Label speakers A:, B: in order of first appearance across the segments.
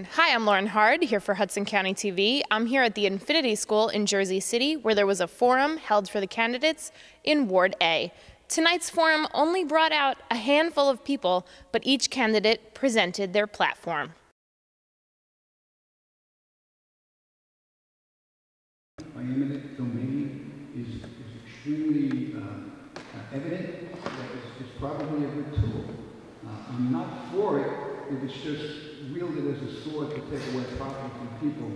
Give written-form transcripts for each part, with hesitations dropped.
A: Hi, I'm Lauren Hard, here for Hudson County TV. I'm here at the Infinity School in Jersey City, where there was a forum held for the candidates in Ward A. Tonight's forum only brought out a handful of people, but each candidate presented their platform.
B: My eminent domain is extremely evident that it's probably a good tool. I'm not for it if it's just wielded as a sword to take away property from people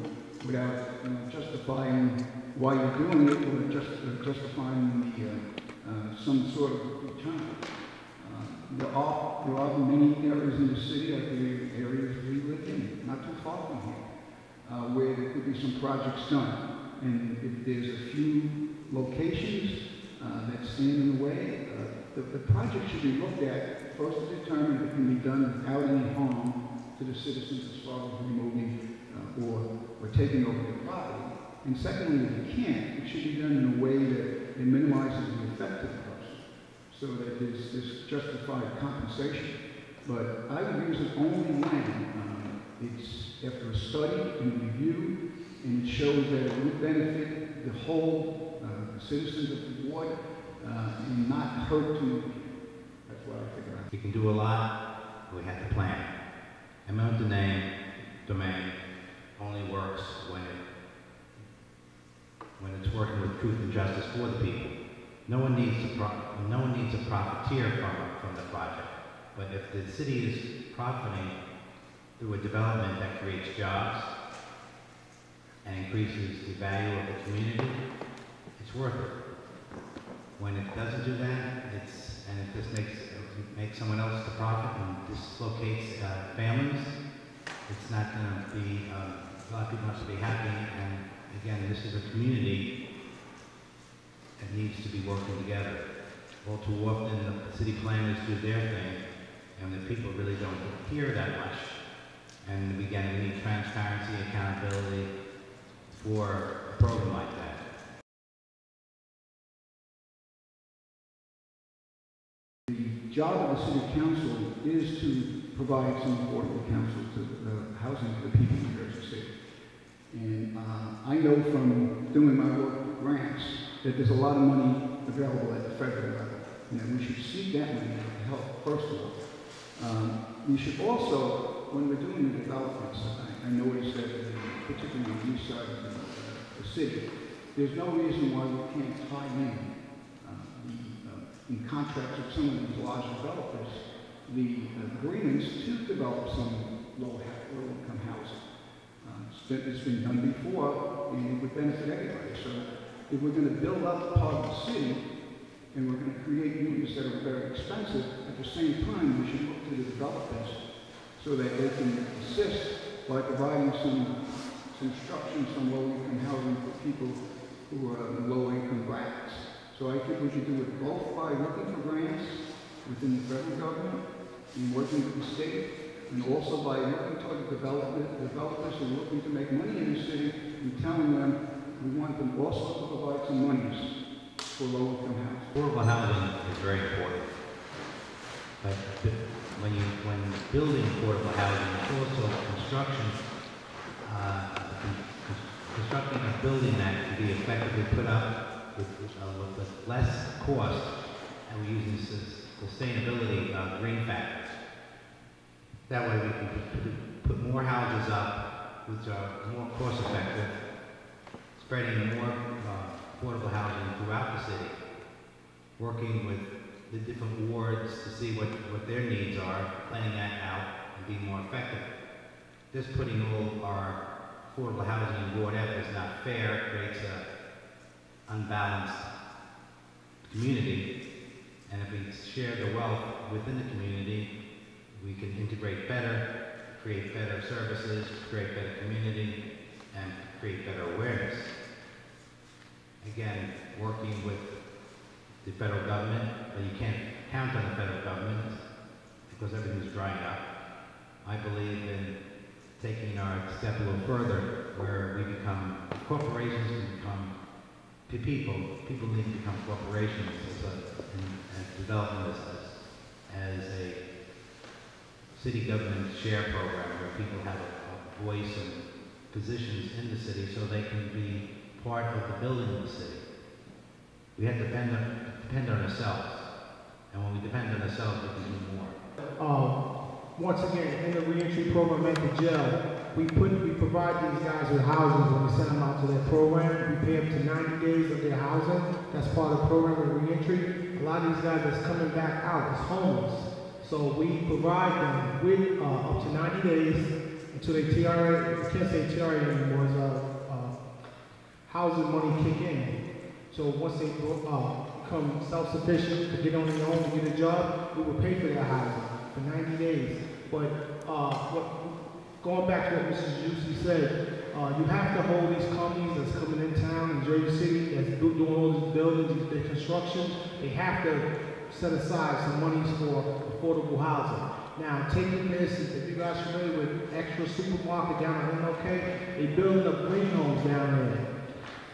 B: without justifying why you're doing it or justifying some sort of return. There are many areas in the city, like the areas we live in, not too far from here, where there could be some projects done. And if there's a few locations that stand in the way, the project should be looked at first to determine if it can be done without any harm to the citizens as far as removing or taking over the property. And secondly, if it can't, it should be done in a way that it minimizes the effect to the person, so that there's justified compensation. But I would use it only when it's after a study and review, and it shows that it would benefit the whole citizens of the ward and not hurt too many. That's what I figure out.
C: We can do a lot, but we have to plan. Eminent domain only works when it's working with truth and justice for the people. No one needs a profiteer from the project. But if the city is profiting through a development that creates jobs and increases the value of the community, it's worth it. When it doesn't do that, and it just makes someone else the profit and dislocates families, it's not going to be, a lot of people have to be happy. And again, this is a community that needs to be working together. All too often, the city planners do their thing, and the people really don't hear that much. And again, we need transparency, accountability for a program like that.
B: The job of the city council is to provide some affordable housing to the people in Jersey City. And I know from doing my work with grants that there's a lot of money available at the federal level. And we should seek that money to help, first of all. We should also, when we're doing the developments, I noticed that particularly on the east side of the city, there's no reason why we can't tie in contracts with some of these large developers, the agreements to develop some low-income housing. It's been done before, and it would benefit everybody. So if we're going to build up part of the city, and we're going to create units that are very expensive, at the same time, we should look to the developers so that they can assist by providing some structure, some low-income housing for people who are in low-income brackets. So I think we should do it both by looking for grants within the federal government and working with the state, and also by looking toward the developers who are looking to make money in the city and telling them we want them also to provide some monies for low-income housing.
C: Affordable housing is very important. But when building affordable housing, it's also constructing a building that can be effectively put up with less cost, and we're using sustainability green factors. That way we can put more houses up which are more cost effective, spreading more affordable housing throughout the city, working with the different wards to see what their needs are, planning that out and being more effective. Just putting all our affordable housing in Ward F is not fair. It creates an unbalanced community, and if we share the wealth within the community, we can integrate better, create better services, create better community, and create better awareness. Again, working with the federal government, but you can't count on the federal government because everything's drying up. I believe in taking our step a little further, where we become corporations and become people. People need to become corporations and development as a city government share program where people have a voice and positions in the city so they can be part of the building of the city. We have to depend on ourselves. And when we depend on ourselves, we can do more.
D: Once again, in the reentry program at the jail, we provide these guys with housing when we send them out to their program. We pay up to 90 days of their housing. That's part of the program of reentry. A lot of these guys that's coming back out is homeless. So we provide them with up to 90 days until they TRA, I can't say TRA anymore, housing money kick in. So once they become self-sufficient to get on their own and get a job, we will pay for their housing for 90 days. But going back to what Mrs. Juicy said, you have to hold these companies that's coming in town in Jersey City, that's doing all these buildings, the construction, they have to set aside some monies for affordable housing. Now, taking this, if you guys are familiar with Extra Supermarket down at MLK, they building up green homes down there.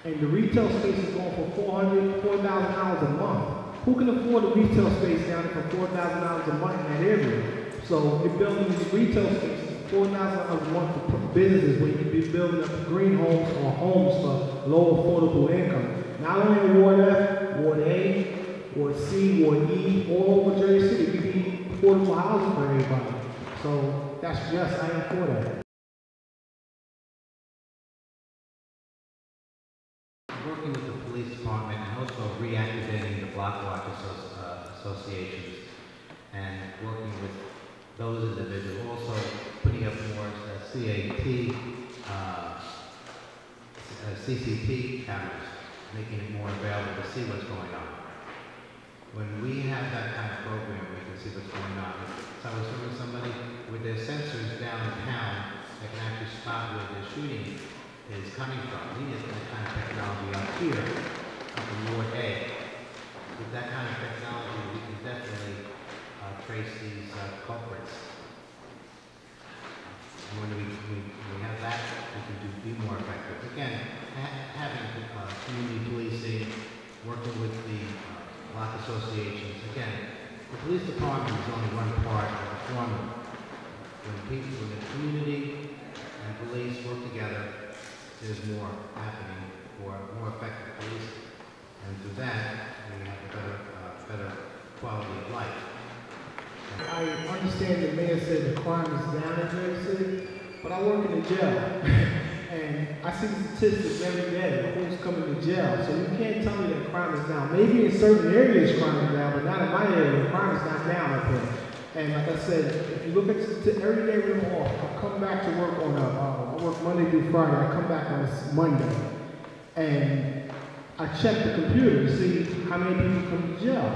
D: And the retail space is going for $4,000 a month. Who can afford a retail space down there for $4,000 a month in that area? So they're building these retail spaces for $4,000 a month for businesses where you can be building up green homes or homes for low affordable income. Not only in Ward F, Ward A, Ward C, Ward E, all over Jersey City, we need affordable housing for everybody. So that's yes, I am for that.
C: Working with the police department and also reactivating the block watch associations and working with those individuals, also putting up more CCT cameras, making it more available to see what's going on. When we have that kind of program, we can see what's going on. So I was with somebody with their sensors downtown that can actually spot where the shooting is coming from. We need that kind of technology up here, up in Ward A. With that kind of technology, we can definitely trace these culprits. And when we have that, we can be more effective. Again, having community policing, working with the block associations. Again, the police department is only one part of the formula. When the community and police work together, there's more happening for more effective policing. And through that, we have a better quality of life.
D: I understand the mayor said the crime is down in Jersey City, but I work in a jail. And I see the statistics every day, who's coming to jail. So you can't tell me that crime is down. Maybe in certain areas crime is down, but not in my area. Crime is not down up here. And like I said, if you look at every day when I'm off, I come back to work on I work Monday through Friday. I come back on a Monday. And I check the computer to see how many people come to jail.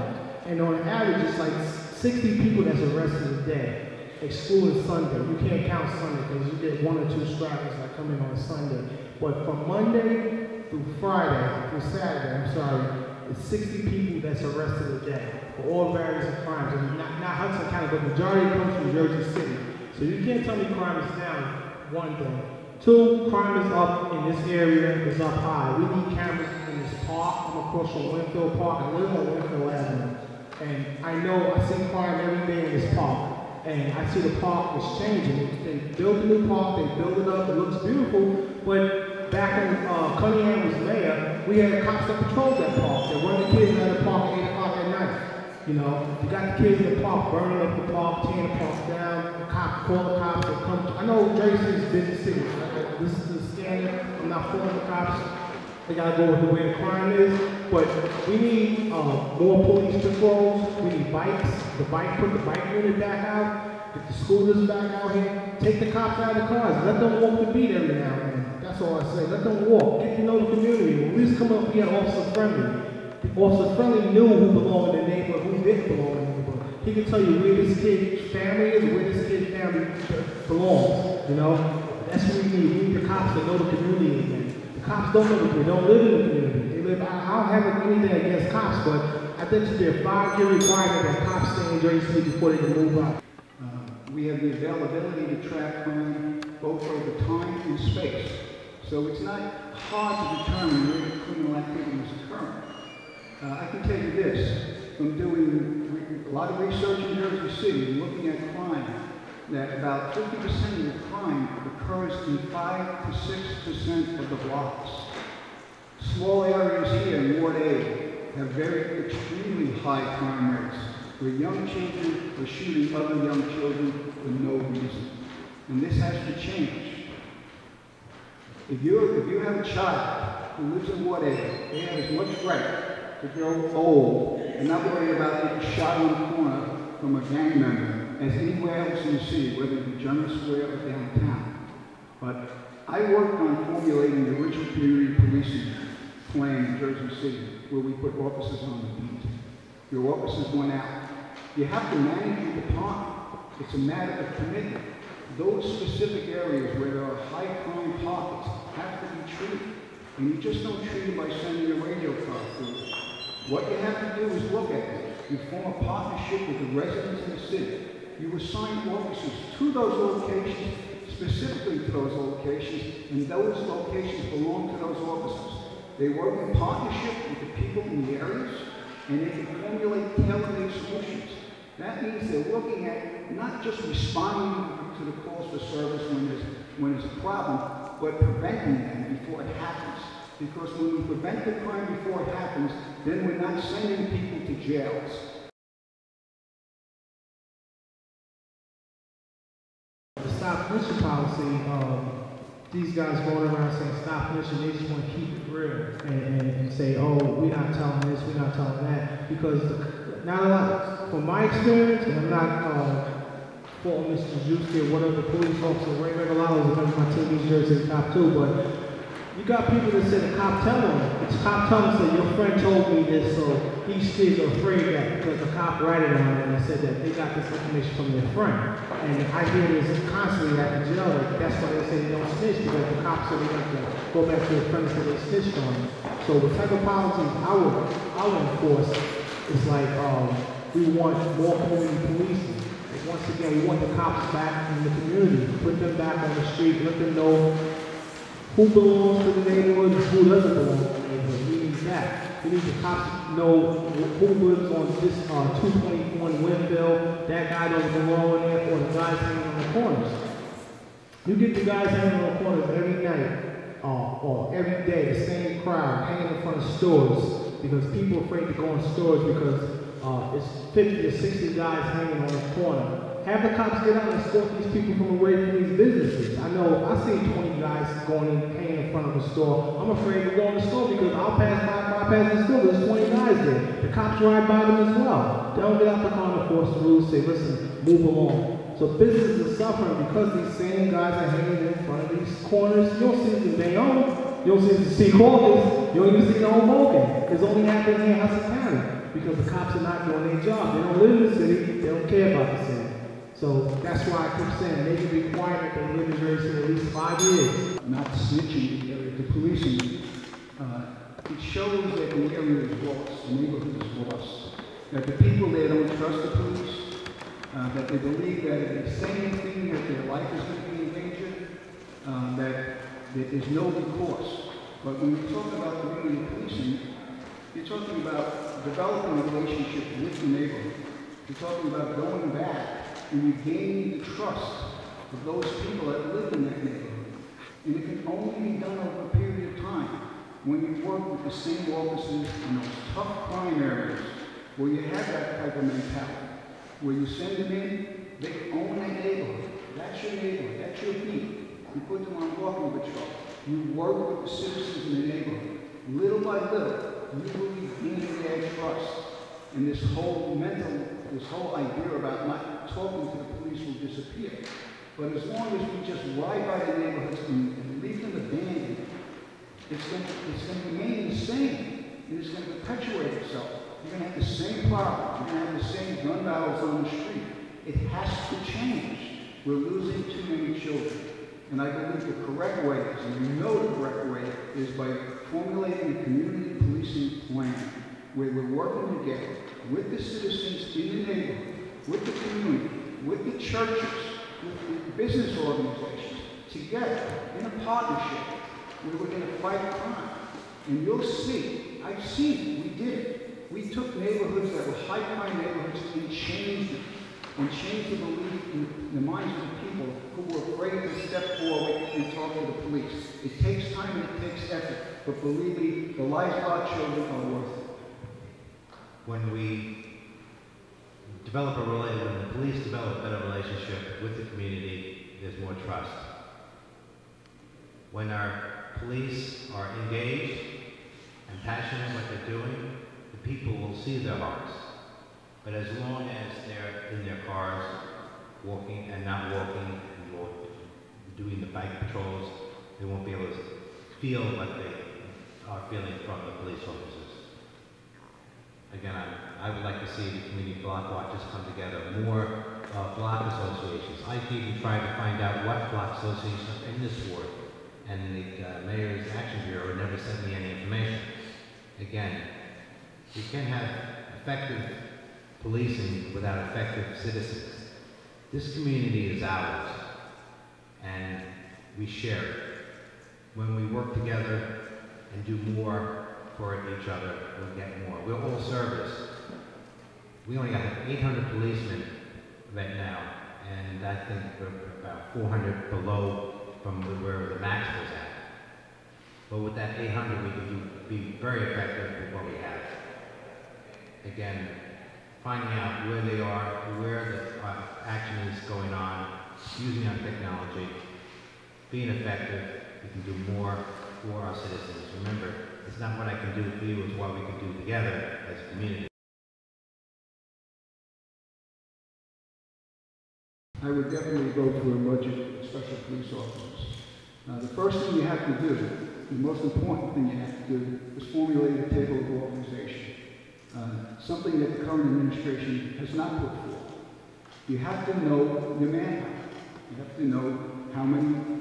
D: And on average, it's like 60 people that's arrested a day, excluding Sunday. You can't count Sunday because you get 1 or 2 stragglers that come in on Sunday. But from Monday through Friday, through Saturday, it's 60 people that's arrested a day for all various crimes. And not Hudson County, but the majority comes from Jersey City. So you can't tell me crime is down, one thing. 2, crime is up in this area, is up high. We need cameras in this park. I'm across from Winfield Park, and we're on Winfield Avenue. And I know I see crime every day in this park. And I see the park is changing. They built a new park, they built it up, it looks beautiful. But back when Cunningham was mayor, we had cops that patrolled that park. They run the kids out of the park at 8 o'clock at night. You know, you got the kids in the park, burning up the park, tearing the park down. The cops, call the cops, they come. I know Jersey is busy city. This is the standard. I'm not for the cops. They gotta go with the way the crime is. But we need more police patrols. We need bikes. Put the bike unit back out. Get the scooters back out here. Take the cops out of the cars. Let them walk the beat every now and then. That's all I say. Let them walk. Get to know the community. When we just come up here, Officer Friendly. Officer Friendly knew who belonged in the neighborhood, who didn't belong in the neighborhood. He can tell you where this kid's family is, where this kid's family belongs. You know, that's what we need. We need the cops to know the community again. The cops don't know the community. They don't live in the community. They live. I don't have anything against cops, but I think it should be a 5-year requirement that cops stay in Jersey City before they can move out.
B: We have the availability to track crime both over time and space. So it's not hard to determine where the criminal activity is occurring. I can tell you this, from doing a lot of research in Jersey City, looking at crime, that about 50% of the crime occurs in 5 to 6% of the blocks. Small areas here in Ward A have very extremely high crime rates, where young children are shooting other young children for no reason. And this has to change. If you have a child who lives in Ward A, they have as much right to grow old and not worry about getting shot on the corner from a gang member as anywhere else in the city, whether it be General Square or downtown. But I worked on formulating the original community policing plan in Jersey City, where we put officers on the beat. Your officers went out. You have to manage your department. It's a matter of commitment. Those specific areas where there are high crime pockets have to be treated. And you just don't treat them by sending a radio car through. What you have to do is look at it. You form a partnership with the residents in the city. You assign officers to those locations, specifically to those locations, and those locations belong to those officers. They work in partnership with the people in the areas, and they can formulate tailor-made solutions. That means they're looking at not just responding to the calls for service when there's a problem, but preventing them before it happens. Because when we prevent the crime before it happens, then we're not sending people to jails.
D: The stop lynching policy, these guys going around saying stop lynching, they just want to keep it real and say, oh, we're not telling this, we're not telling that. Because not a lot, from my experience, and I'm not faulting Mr. Gajewski or whatever police officer, Ray Regalado is one my team, East Jersey cop too, but you got people that say the cop tell them. It's cop tell them, say, your friend told me this, so these kids are afraid of that because the cop ratted on them and said that they got this information from their friend. And I hear this constantly at the jail, that's why they say they don't snitch, because the cops say they have to go back to their friends that they snitched on them. So the type of policies I would enforce is like, we want more community policing. Once again, we want the cops back in the community, put them back on the street, let them know who belongs to the neighborhood and who doesn't belong to the neighborhood. We need that. We need the cops to know who lives on this 221 Winfield, that guy doesn't belong in there, or the guys hanging on the corners. You get the guys hanging on the corners every night, or every day, the same crowd hanging in front of stores, because people are afraid to go in stores because it's 50 to 60 guys hanging on the corner. Have the cops get out and escort these people from away from these businesses. I know I've seen 20 guys going in, hanging in front of a store. I'm afraid to go in the store because I'll pass the store, there's 20 guys there. The cops ride by them as well. They don't get out the car and force the rules, say, listen, move along. So businesses are suffering because these same guys are hanging in front of these corners. You don't see it in Bayonne. You don't see it in St. Corpus. You don't even see it in Hoboken. It's only happening here in Hudson County because the cops are not doing their job. They don't live in the city. They don't care about the city. So that's why I keep saying make it required that they live in Jersey at least 5 years.
B: Not snitching the area, the policing. It shows that the area is lost, the neighborhood is lost. That the people there don't trust the police, that they believe that if they say anything, that their life is going to be in danger, that there's no recourse. But when you talk about community policing, you're talking about developing a relationship with the neighborhood. You're talking about going back and you gain the trust of those people that live in that neighborhood. And it can only be done over a period of time when you work with the same officers in those tough crime areas where you have that type of mentality, where you send them in, they own that neighborhood. That's your neighborhood, that's your beat. You put them on walking patrol. You work with the citizens in the neighborhood. Little by little, you will be gaining their trust. And this whole idea about not talking to the police will disappear. But as long as we just ride by the neighborhoods and leave them abandoned, it's going to remain the same. And it's going to perpetuate itself. You're going to have the same problem. You're going to have the same gun battles on the street. It has to change. We're losing too many children. And I believe the correct way is, and we know the correct way, is by formulating a community policing plan where we're working together with the citizens in the neighborhood, with the community, with the churches, with the business organizations, together in a partnership where we're going to fight crime. And you'll see, I've seen it, we did it. We took neighborhoods that were high crime neighborhoods and changed them. and change the belief in the minds of the people who were afraid to step forward and talk to the police. It takes time and it takes effort, but believe me, the lives of our children are worth it.
C: When the police develop a better relationship with the community, there's more trust. When our police are engaged and passionate in what they're doing, the people will see their hearts. But as long as they're in their cars, walking and not walking, and doing the bike patrols, they won't be able to feel what they are feeling from the police officers. Again, I would like to see the community block watches come together, more block associations. I've even tried to find out what block associations are in this ward, and the Mayor's Action Bureau never sent me any information. Again, we can have effective policing without effective citizens. This community is ours, and we share it. When we work together and do more for each other, we'll get more. We're all service. We only got 800 policemen right now, and I think we're about 400 below from where the max was at. But with that 800, we can be very effective with what we have. Again, finding out where they are, where the action is going on, using our technology, being effective, we can do more for our citizens. Remember, it's not what I can do for you, it's what we can do together as a community.
B: I would definitely go to a budget of special police officers. The first thing you have to do, the most important thing you have to do, is formulate a table of organization. Something that the current administration has not put forth. You have to know your manpower. You have to know how many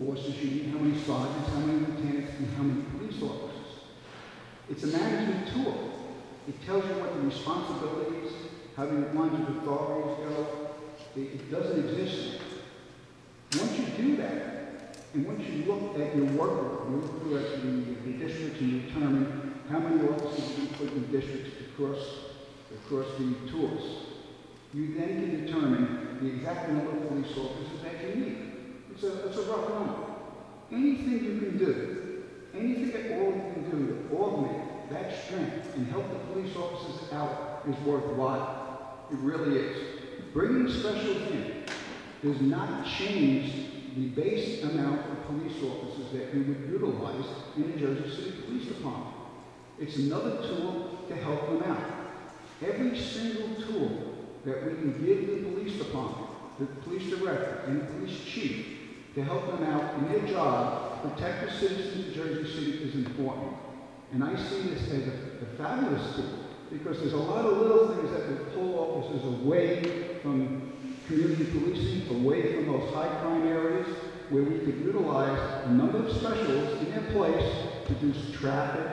B: officers you need, how many sergeants, how many lieutenants, and how many police officers. It's a management tool. It tells you what the responsibilities, how the lines of authorities go. It doesn't exist. Once you do that, and once you look at your workload, you look through at the districts and you determine how many officers you put in districts across the tours, you then can determine the exact number of police officers that you need. It's a rough number. Anything you can do, anything at all you can do to augment that strength and help the police officers out is worthwhile. It really is. Bringing specials in does not change the base amount of police officers that we would utilize in the Jersey City Police Department. It's another tool to help them out. Every single tool that we can give the police department, the police director, and the police chief to help them out in their job, protect the citizens of Jersey City is important. And I see this as a fabulous tool because there's a lot of little things that would pull officers away from community policing, away from those high crime areas where we could utilize a number of specials in their place to do traffic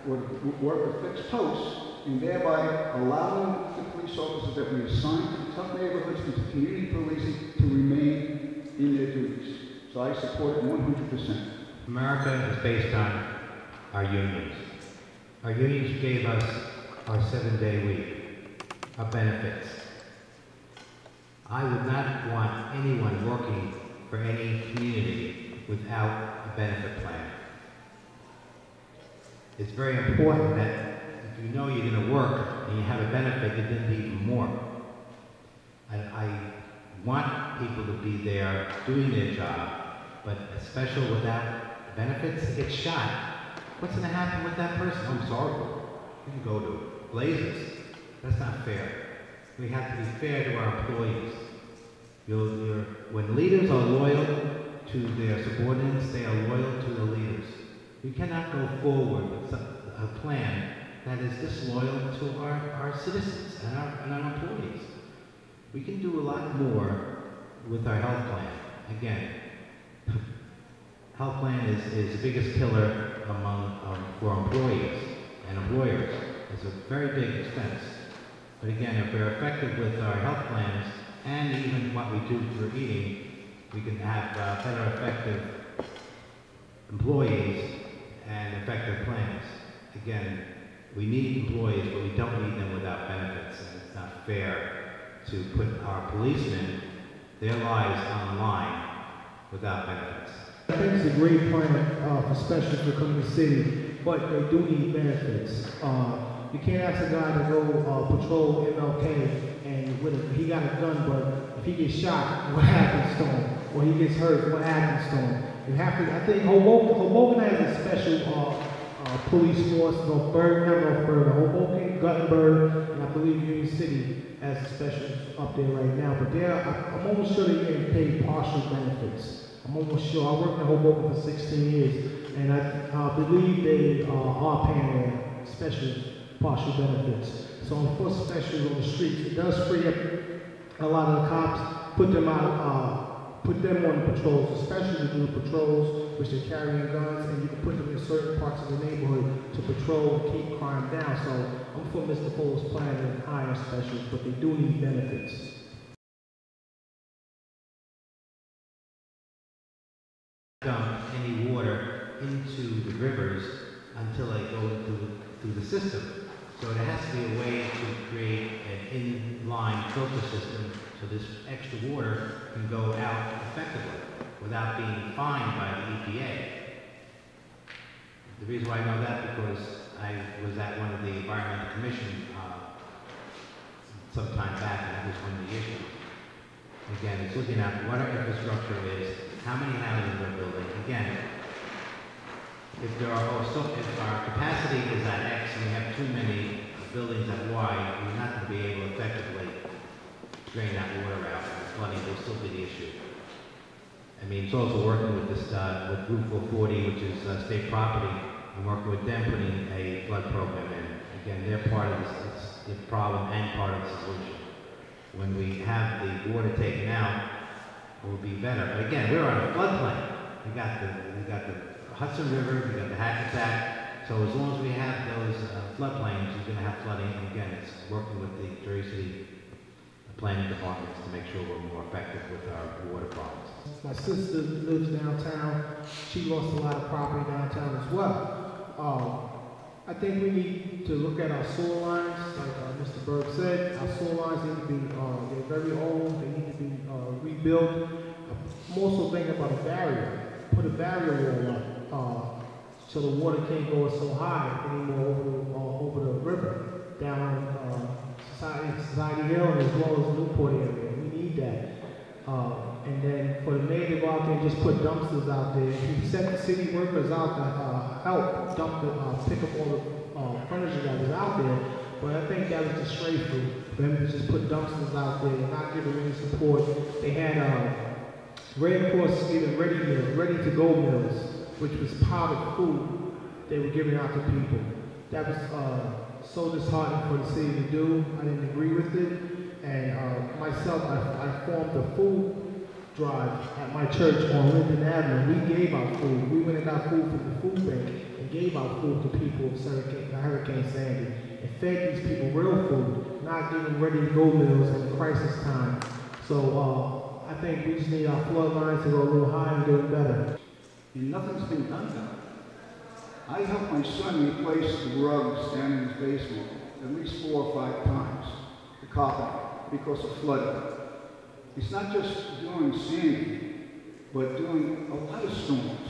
B: or work a fixed post, and thereby allowing the police officers that we assign to the tough neighborhoods and to community policing to remain in their duties. So I support it 100%.
C: America is based on our unions. Our unions gave us our 7-day week, our benefits. I would not want anyone working for any community without a benefit plan. It's very important that if you know you're going to work and you have a benefit, you then need even more. I want people to be there doing their job, but a special without benefits, it gets shot. What's going to happen with that person? I'm sorry. You can go to blazes. That's not fair. We have to be fair to our employees. When leaders are loyal to their subordinates, they are loyal to the leaders. We cannot go forward with a plan that is disloyal to our citizens and our employees. We can do a lot more with our health plan. Again, health plan is the biggest killer for employees and employers. It's a very big expense. But again, if we're effective with our health plans and even what we do for eating, we can have better effective employees and effective plans. Again, we need employees, but we don't need them without benefits, and it's not fair to put our policemen, their lives on the line without benefits.
D: I think it's a great plan for specialists to come to the city, but they do need benefits. You can't ask a guy to go patrol MLK and he got a gun, but if he gets shot, what happens to him? Or he gets hurt, what happens to him? You have to. I think Hoboken has a special police force. Hoboken, Guttenberg, and I believe Union City has a special up there right now. But I'm almost sure they're getting paid partial benefits. I'm almost sure. I worked in Hoboken for 16 years, and I believe they are paying their special partial benefits. So on foot specials on the streets, it does free up a lot of the cops, put them on patrols, especially to do patrols, which they're carrying guns, and you can put them in certain parts of the neighborhood to patrol and keep crime down. So I'm for Mr. Fuller's plan and hire specials, but they do need benefits.
C: Dump any water into the rivers until they go through the system. So there has to be a way to create an in-line filter system so this extra water can go out effectively without being fined by the EPA. The reason why I know that because I was at one of the Environmental Commission some time back, and that was one of the issues. Again, it's looking at what our infrastructure is, how many houses we're building. Again, if our capacity is at X and we have too many buildings at Y, we're not going to be able to effectively drain that water out. Flooding will still be the issue. I mean, it's also working with this, with Route 440, which is state property, and working with them putting a flood program in. Again, they're part of the problem and part of the solution. When we have the water taken out, it will be better. But again, we're on a floodplain. We got the Hudson River, we got the Hackensack. So as long as we have those floodplains, you're going to have flooding. And again, it's working with the Jersey City planning departments to make sure we're more effective with our water problems.
D: My sister lives downtown. She lost a lot of property downtown as well. I think we need to look at our sewer lines, like Mr. Burg said. Our sewer lines need to be, they're very old, they need to be rebuilt. I'm also thinking about a barrier. Put a barrier wall up so the water can't go so high anymore over the river, down Society Hill and as well as Newport area. We need that. And then for the mayor to go out there and just put dumpsters out there, he sent the city workers out to help pick up all the furniture that was out there. But I think that was disgraceful for them to just put dumpsters out there and not give them any support. They had Red Cross giving ready-to-go meals, which was powdered food they were giving out to people. That was so disheartening for the city to do. I didn't agree with it. And myself, I formed a food drive at my church on Linden Avenue. We gave out food. We went and got food from the food bank and gave out food to people of Hurricane Sandy. And fed these people real food, not giving ready-to-go meals in crisis time. So I think we just need our flood lines to go a little higher and do it better.
B: And nothing's been done about it. I helped my son replace the rugs down in his basement at least 4 or 5 times, the carpet, because of flooding. It's not just during Sandy, but during a lot of storms.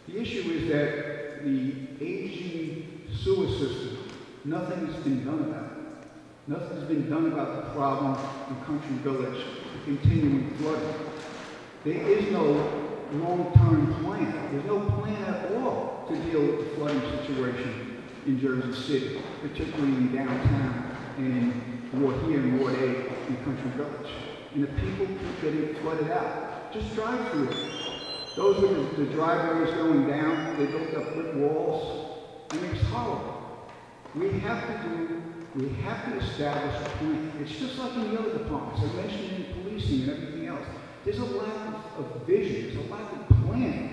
B: The issue is that the aging sewer system, nothing has been done about it. Nothing's been done about the problem in Country Village, the continuing flooding. There is no long-term plan. There's no plan at all to deal with the flooding situation in Jersey City, particularly in downtown and here in Ward 8 in Country Village. And the people keep getting flooded out. Just drive through it. Those with the driveways going down, they built up brick walls. I mean, it's horrible. We have to establish a plan. It's just like in the other departments. I mentioned in policing and everything else. There's a lack of vision. There's a lack of planning.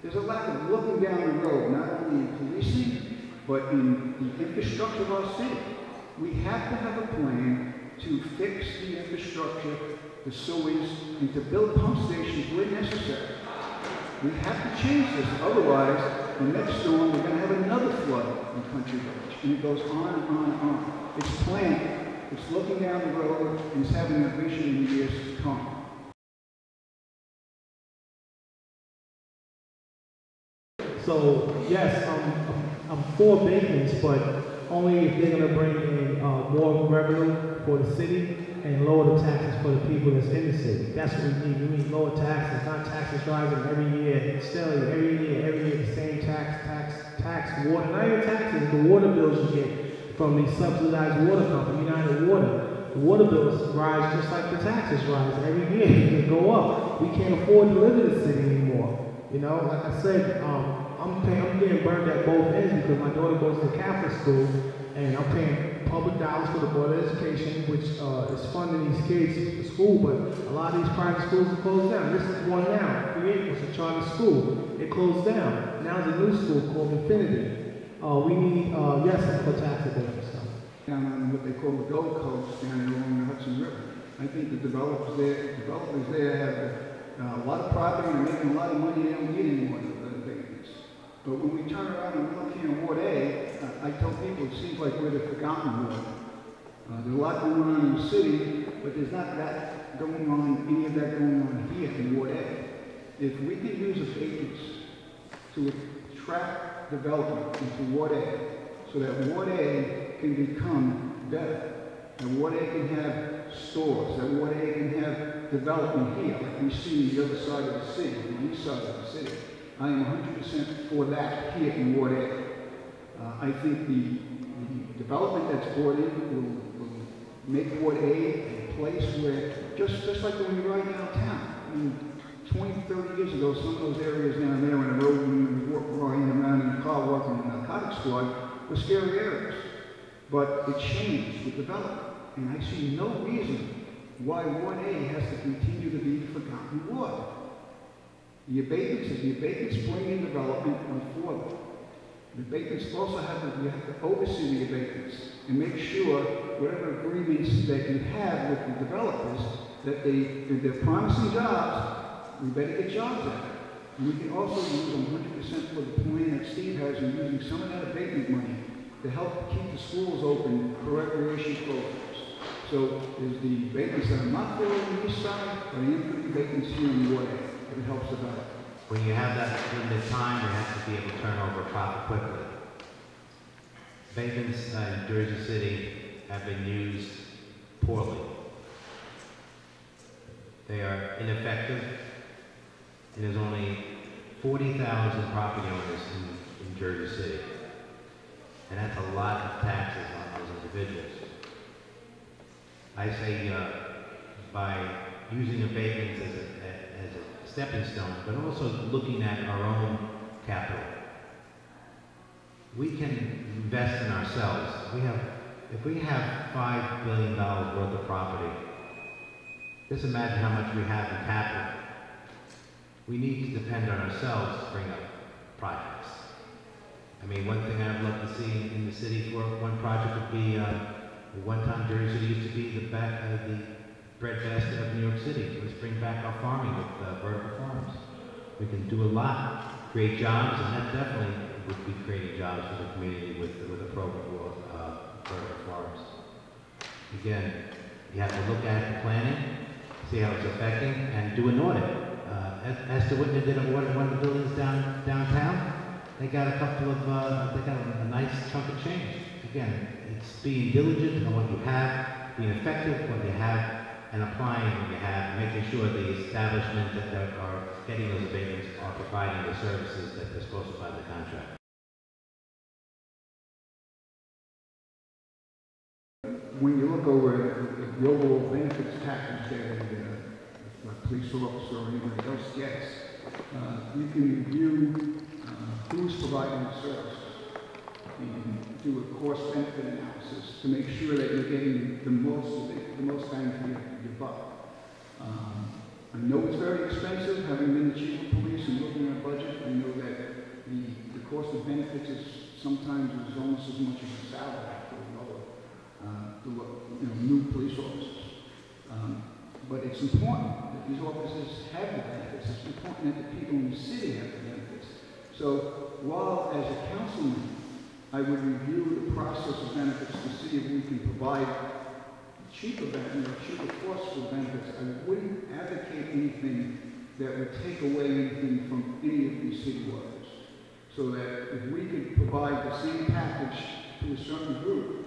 B: There's a lack of looking down the road, not only in policing, but in the infrastructure of our city. We have to have a plan to fix the infrastructure, the sewage, and to build pump stations where necessary. We have to change this, otherwise, the next storm, we're going to have another flood in Country Village. And it goes on and on and on. It's planned. It's looking down the road and it's having a vision in the years to come.
D: So yes, I'm for abatements, but only if they're going to bring in more revenue for the city and lower the taxes for the people that's in the city. That's what we need. We need lower taxes, not taxes rising every year. Steadily, every year the same tax, water. Not even taxes, the water bills you get from the subsidized water company, United Water. The water bills rise just like the taxes rise every year. They go up. We can't afford to live in the city anymore. You know, like I said, I'm getting burned at both ends because my daughter goes to Catholic school, and I'm paying public dollars for the Board of Education, which is funding these kids for school, but a lot of these private schools are closed down. This is one now. Create was a charter school. It closed down. Now there's a new school called Infinity. We need, yes, for tax abatement stuff.
B: Down on what they call the Gold Coast, down along the Hudson River. I think the developers there have a lot of property and making a lot of money. They don't need any more abatements. But when we turn around and look here in Ward A, I tell people it seems like we're the forgotten ward. There's a lot going on in the city, but there's not that going on, any of that going on here in Ward A. If we can use abatements to attract development into Ward A, so that Ward A can become better, and Ward A can have stores, that Ward A can have development here, like we see on the other side of the city, the east side of the city. I am 100% for that here in Ward A. I think the development that's brought in will make Ward A a place where, just like when you ride downtown, I mean, 20, 30 years ago, some of those areas down there on the road when we were riding around in the car walking in the narcotic squad were scary areas. But it changed with development, and I see no reason why Ward A has to continue to be the forgotten ward. The abatements, if the abatements bring in development, I'm for them. The abatements also you have to oversee the abatements and make sure whatever agreements that you have with the developers, that if they're promising jobs, we better get jobs out of it. And we can also use 100% for the plan that Steve has in using some of that abatement money to help keep the schools open for recreation programs. So there's the abatements that I'm not for on the east side, but I am for the abatements here in the Ward A, if it helps develop.
C: When you have that limited time, you have to be able to turn over a profit quickly. Abatements in Jersey City have been used poorly. They are ineffective, and there's only 40,000 property owners in Jersey City. And that's a lot of taxes on those individuals. I say by using abatements as a stepping stone, but also looking at our own capital. We can invest in ourselves. If we have $5 billion worth of property, just imagine how much we have in capital. We need to depend on ourselves to bring up projects. I mean, one thing I'd love to see in the city for one project would be, one time Jersey City used to be the breadbasket of New York City. Let's bring back our farming with vertical farms. We can do a lot, create jobs, and that definitely would be creating jobs for the community with a program of vertical farms. Again, you have to look at the planning, see how it's affecting, and do an audit. As to what they did at one of the buildings downtown, they got a couple of, they got a nice chunk of change. Again, it's being diligent on what you have, being effective with what you have, and applying what you have, making sure the establishments that are getting those abatements are providing the services that they're supposed to by the contract.
B: When you look over the overall benefits package that a police officer or anybody else gets, you can review who's providing the services and do a cost-benefit analysis to make sure that you're getting the most bang for your buck. I know it's very expensive, having been the chief of police and looking at a budget. I know that the cost of benefits is sometimes almost as much as a salary for new police officers. But it's important that these officers have the benefits. It's important that the people in the city have the benefits. So while as a councilman, I would review the process of benefits to see if we can provide cheaper costs for benefits. I wouldn't advocate anything that would take away anything from any of these city workers. So that if we could provide the same package to a certain group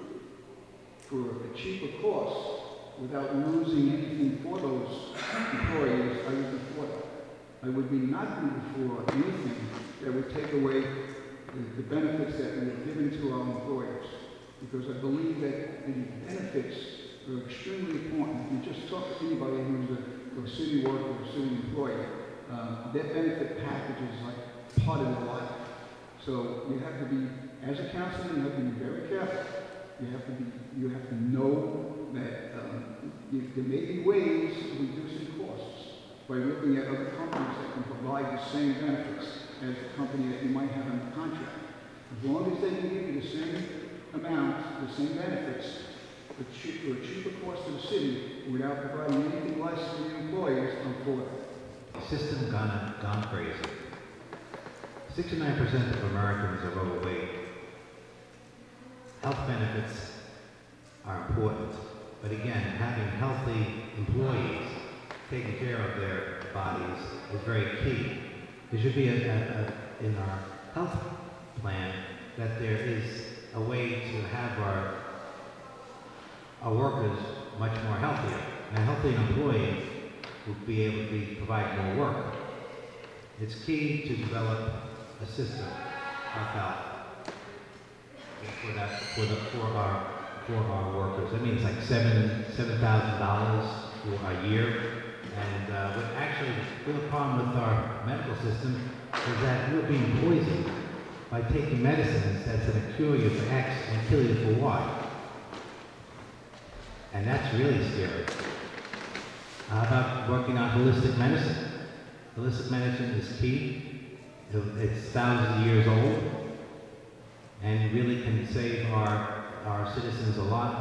B: for a cheaper cost without losing anything for those employees, I would be for that. I would be not be for anything that would take away the benefits that we have given to our employers. Because I believe that the benefits are extremely important. If you just talk to anybody who's a city worker or a city employee, their benefit package is like part of their life. So you have to be, as a councilman, you have to be very careful. You have to know that there may be ways of reducing costs by looking at other companies that can provide the same benefits as the company that you might have under contract. As long as they can give you the same amount, the same benefits, for a cheaper cost to the city without providing anything less for the employees, I'm for it.
C: The system gone crazy. 69% of Americans are overweight. Health benefits are important, but again, having healthy employees taking care of their bodies is very key. There should be in our health plan that there is a way to have our workers much more healthier. And a healthy employee will be able to provide more work. It's key to develop a system of health for our workers. That means like $7,000 for a year. And what actually the real problem with our medical system is that we're being poisoned by taking medicines that's going to cure you for X and kill you for Y. And that's really scary. How about working on holistic medicine? Holistic medicine is key. It's thousands of years old, and really can save our citizens a lot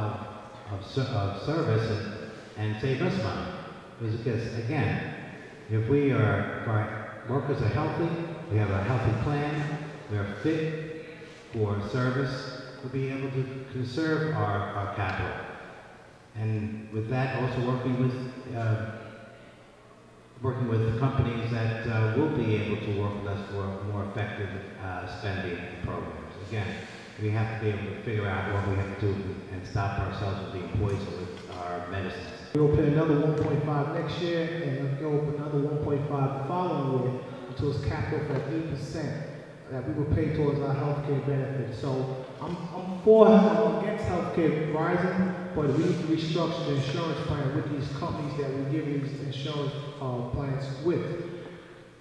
C: of service and save us money. Because again, if our workers are healthy, we have a healthy plan, we are fit for service, we'll be able to conserve our capital. And with that, also working with companies that will be able to work with us for more effective spending programs. Again, we have to be able to figure out what we have to do and stop ourselves from being poisoned with our medicines.
D: We'll pay another 1.5 next year, and we'll go up another 1.5 the following year until it's capped off at 8% that we will pay towards our healthcare benefits. So I'm against healthcare rising, but we need to restructure the insurance plan with these companies that we give these insurance plans with.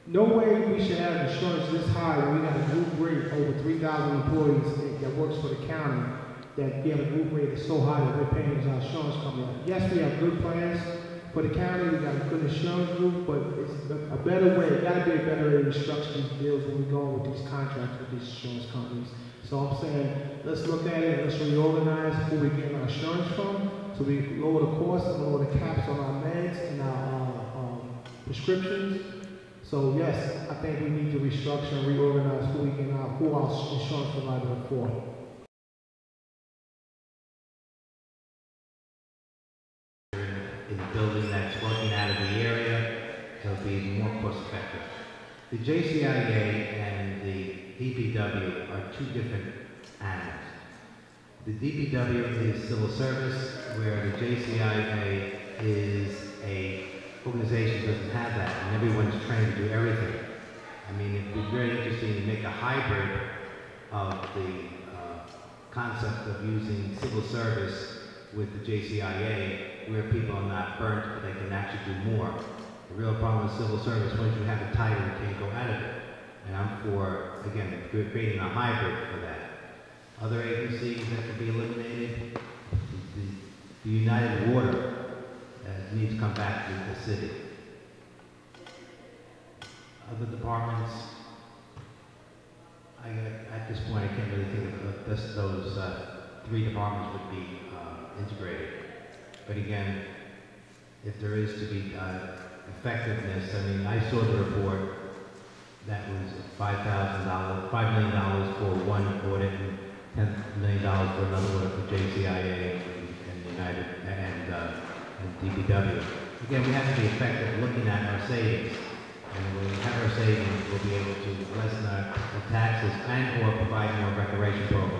D: No way we should have insurance this high when we got a group rate over 3,000 employees that works for the county, that we have a group rate that's so high that we're paying our insurance company. Yes, we have good plans for the county, we got a good insurance group, but it's a better way, it gotta be a better way to structure these deals when we go with these contracts with these insurance companies. So I'm saying, let's look at it, let's reorganize who we get our insurance from, so we lower the costs and lower the caps on our meds and our prescriptions. So yes, I think we need to restructure and reorganize who our insurance provider are for.
C: In a building that's working out of the area, it'll be more cost effective. The JCIA and the DPW are two different animals. The DPW is civil service, where the JCIA is a organization that doesn't have that, and everyone's trained to do everything. I mean, it'd be very interesting to make a hybrid of the concept of using civil service with the JCIA, where people are not burnt, but they can actually do more. The real problem with civil service, once you have a title, you can't go out of it. And I'm for, again, creating a hybrid for that. Other agencies that could be eliminated, the United Water needs to come back to the city. Other departments, at this point, I can't really think of those three departments would be integrated. But again, if there is to be effectiveness, I mean, I saw the report that was $5 million for one audit and $10 million for another audit for JCIA and the United and DPW. Again, we have to be effective looking at our savings. And when we have our savings, we'll be able to lessen our taxes and or provide more recreation programs.